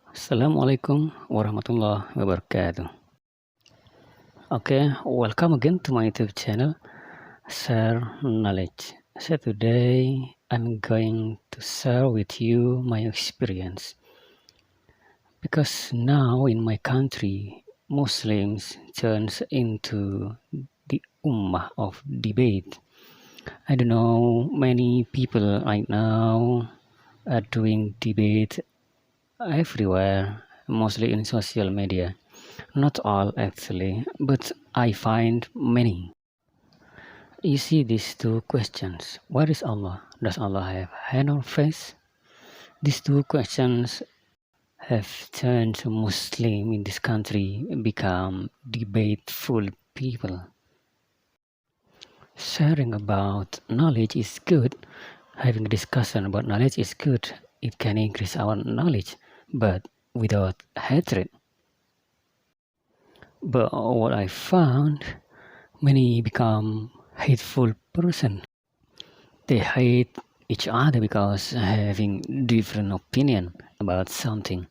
Assalamualaikum warahmatullahi wabarakatuh. Okay, welcome again to my YouTube channel, Share Knowledge. So today I'm going to share with you my experience because now in my country, Muslims turns into the ummah of debate. I don't know, many people right now are doing debate everywhere, mostly in social media. Not all actually, but I find many. You see these two questions. Where is Allah? Does Allah have hand or face? These two questions have turned Muslim in this country become debateful people. Sharing about knowledge is good. Having a discussion about knowledge is good. It can increase our knowledge, but without hatred. But what I found, many become hateful person. They hate each other because having different opinion about something.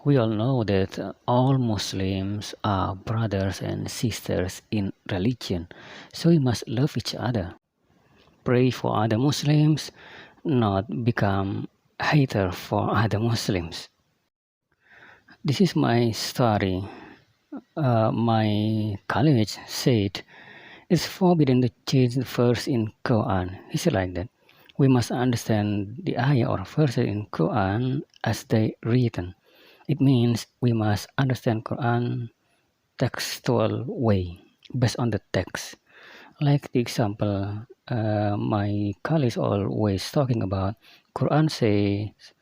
We all know that all Muslims are brothers and sisters in religion, so we must love each other. Pray for other Muslims, not become hater for other Muslims. This is my story. My college said it's forbidden to change the verse in Quran. He said like that. We must understand the ayah or verse in Quran as they written. It means we must understand Quran textual way, based on the text. Like the example my colleagues always talking about, Quran says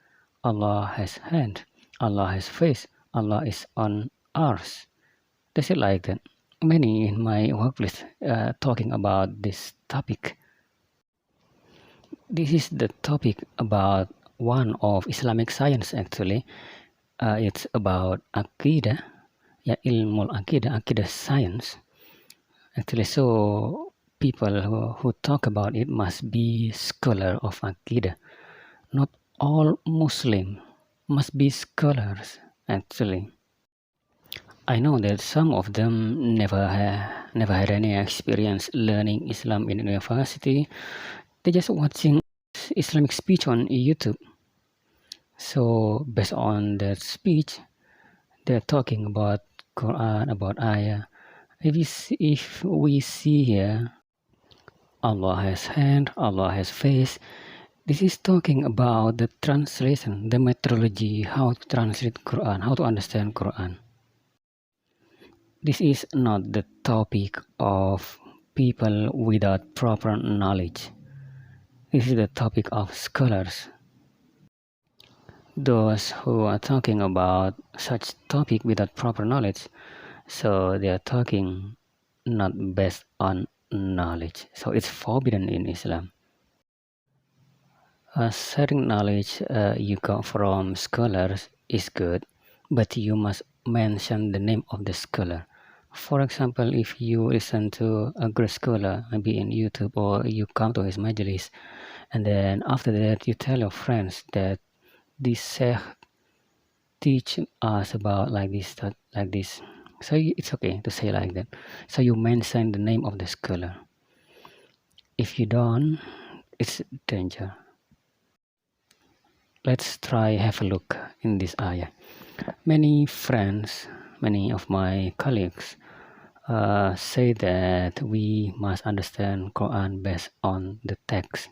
Allah has hand, Allah has face, Allah is on earth. They say like that. Many in my workplace talking about this topic. This is the topic about one of Islamic science actually. It's about Aqidah, ya ilmu Aqidah science. Actually, so people who talk about it must be scholar of Aqidah. Not all Muslim must be scholars actually. I know that some of them never had any experience learning Islam in university. They just watching Islamic speech on YouTube. So based on that speech, they're talking about Quran, about ayah. If we see here, Allah has hand, Allah has face. This is talking about the translation, the methodology, how to translate Quran, how to understand Quran. This is not the topic of people without proper knowledge. This is the topic of scholars. Those who are talking about such topic without proper knowledge, so they are talking not based on knowledge. So it's forbidden in Islam. Sharing knowledge you got from scholars is good, but you must mention the name of the scholar. For example, if you listen to a great scholar, maybe in YouTube, or you come to his majlis, and then after that you tell your friends that this sheikh teach us about like this, that, like this. So it's okay to say like that. So you mention the name of the scholar. If you don't, it's danger. Let's try have a look in this ayah. Many friends, many of my colleagues say that we must understand Quran based on the text.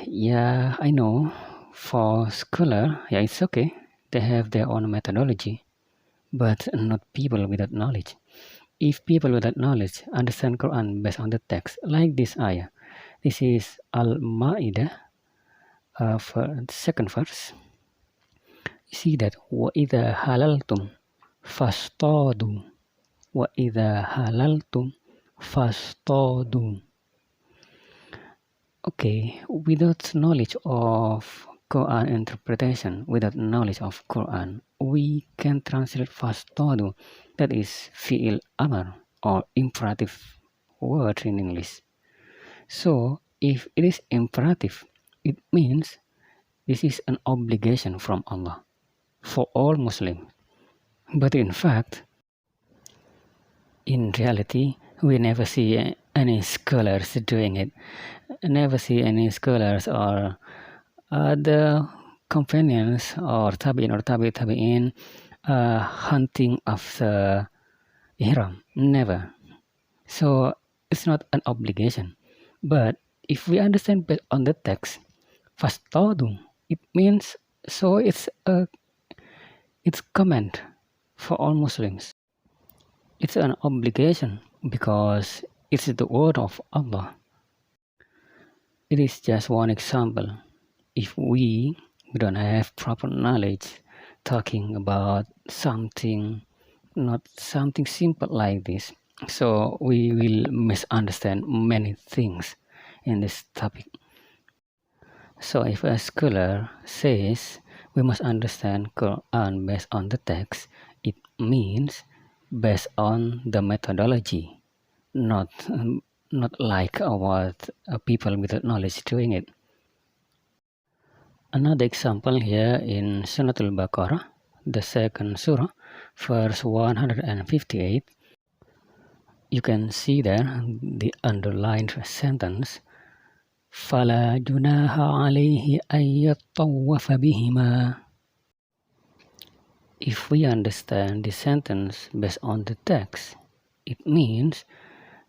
Yeah, I know. For scholar, yeah, it's okay. They have their own methodology, but not people without knowledge. If people without knowledge understand Quran based on the text, like this ayah, this is Al-Ma'idah, for second verse. You see that وَإِذَا حَلَلْتُمْ فَاصْطَادُوا وَإِذَا حَلَلْتُمْ فَاصْطَادُوا. Okay, without knowledge of Quran interpretation, without knowledge of Quran, we can translate fastadu, that is fi'il amar or imperative word in English. So if it is imperative, it means this is an obligation from Allah. for all Muslims. But in fact, in reality, we never see any scholars doing it. Never see any scholars or the companions or tabi'in hunting after ihram. Never. So it's not an obligation. But if we understand based on the text, fastadu, it means so it's command for all Muslims. It's an obligation because it's the word of Allah. It is just one example. If we don't have proper knowledge talking about something, not something simple like this, so we will misunderstand many things in this topic. So if a scholar says we must understand Quran based on the text, it means based on the methodology, not like what people without knowledge doing it. Another example here in Surah Al-Baqarah, the second surah, verse 158, you can see there the underlined sentence, فَلَا جُنَاهَ عَلَيْهِ أَن يَطَّوَّفَ بِهِمَا. If we understand the sentence based on the text, it means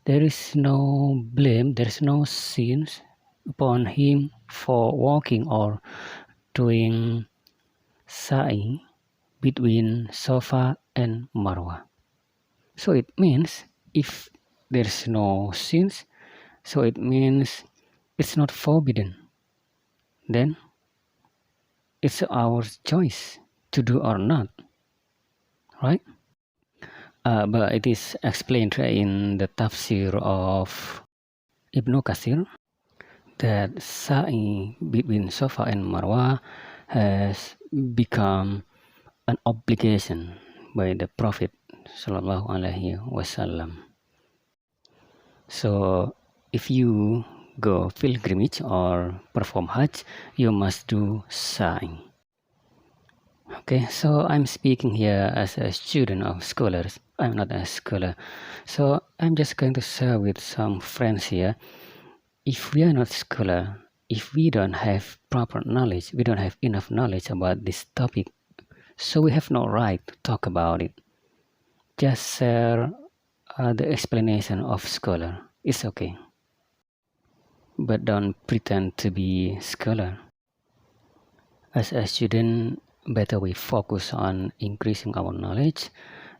there is no blame, there is no sins upon him for walking or doing sa'i between Safa and Marwa. So it means if there's no sins, so it means it's not forbidden. Then it's our choice to do or not, right? But it is explained in the tafsir of Ibn Kathir that sa'i between Safa and Marwa has become an obligation by the Prophet Sallallahu Alaihi Wasallam. So if you go pilgrimage or perform Hajj, you must do sa'i. Okay, so I'm speaking here as a student of scholars. I'm not a scholar. So I'm just going to share with some friends here. If we are not scholar, if we don't have proper knowledge, we don't have enough knowledge about this topic, so we have no right to talk about it. Just share the explanation of scholar. It's okay. But don't pretend to be scholar. As a student, better we focus on increasing our knowledge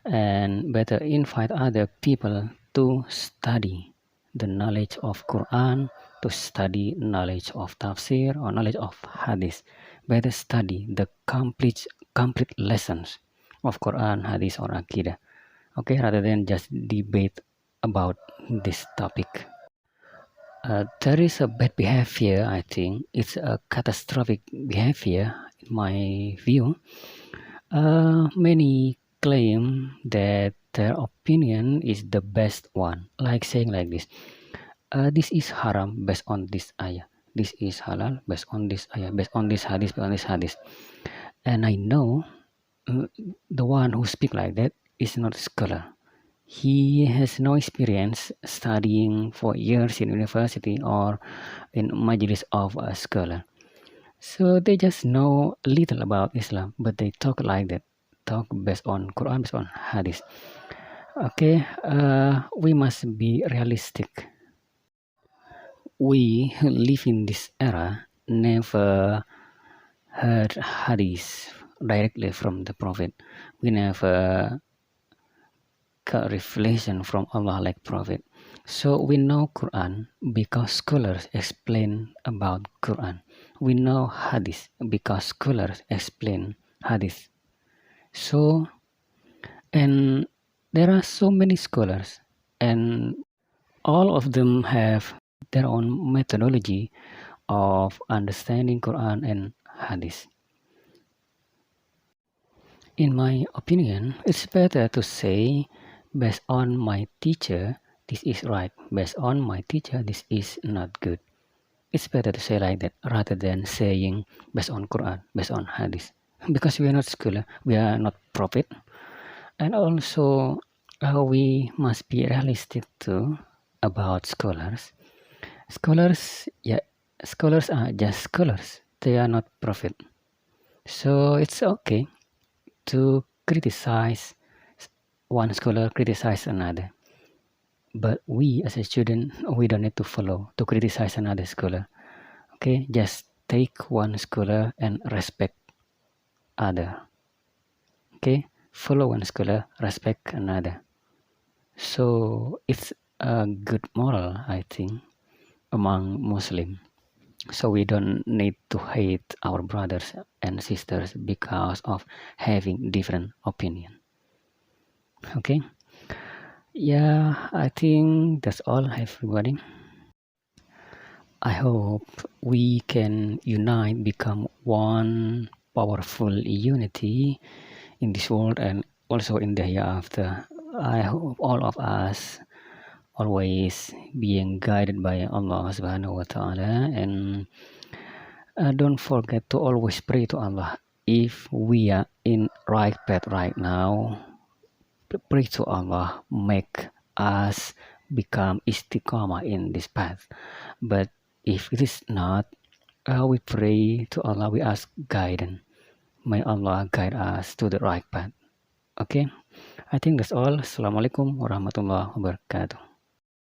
and better invite other people to study the knowledge of Quran, to study knowledge of tafsir or knowledge of hadith. Better study the complete lessons of Quran, hadith or Aqidah. Okay, rather than just debate about this topic. There is a bad behavior, I think. It's a catastrophic behavior, in my view. Many claim that their opinion is the best one, like saying like this. This is haram based on this ayah. This is halal based on this ayah, based on this hadith, based on this hadith. And I know the one who speak like that is not a scholar. He has no experience studying for years in university or in majlis of a scholar. So they just know little about Islam, but they talk like that, talk based on Quran, based on Hadith. Okay, we must be realistic. We who live in this era never heard Hadith directly from the Prophet. We never got revelation from Allah like Prophet. So we know Quran because scholars explain about Quran. We know Hadith because scholars explain Hadith. So, and there are so many scholars, and all of them have their own methodology of understanding Quran and Hadith. In my opinion, it's better to say, based on my teacher, this is right. Based on my teacher, this is not good. It's better to say like that rather than saying based on Quran, based on Hadith. because we are not scholar, we are not prophet. And also we must be realistic too about scholars. Scholars, yeah, scholars are just scholars. They are not prophet. So it's okay to criticize one scholar, criticize another. But we as a student, we don't need to follow to criticize another scholar. Okay, just take one scholar and respect other. Okay, follow one scholar, respect another. So it's a good moral, I think, among Muslim. So we don't need to hate our brothers and sisters because of having different opinion. Okay, yeah, I think that's all, everybody. I hope we can unite, become one powerful unity in this world and also in the hereafter. I hope all of us always being guided by Allah Subhanahu wa Ta'ala, and don't forget to always pray to Allah. If we are in right path right now, pray to Allah, make us become istiqamah in this path. But if it is not, we pray to Allah, we ask guidance. May Allah guide us to the right path. Okay, I think that's all. Assalamualaikum warahmatullahi wabarakatuh.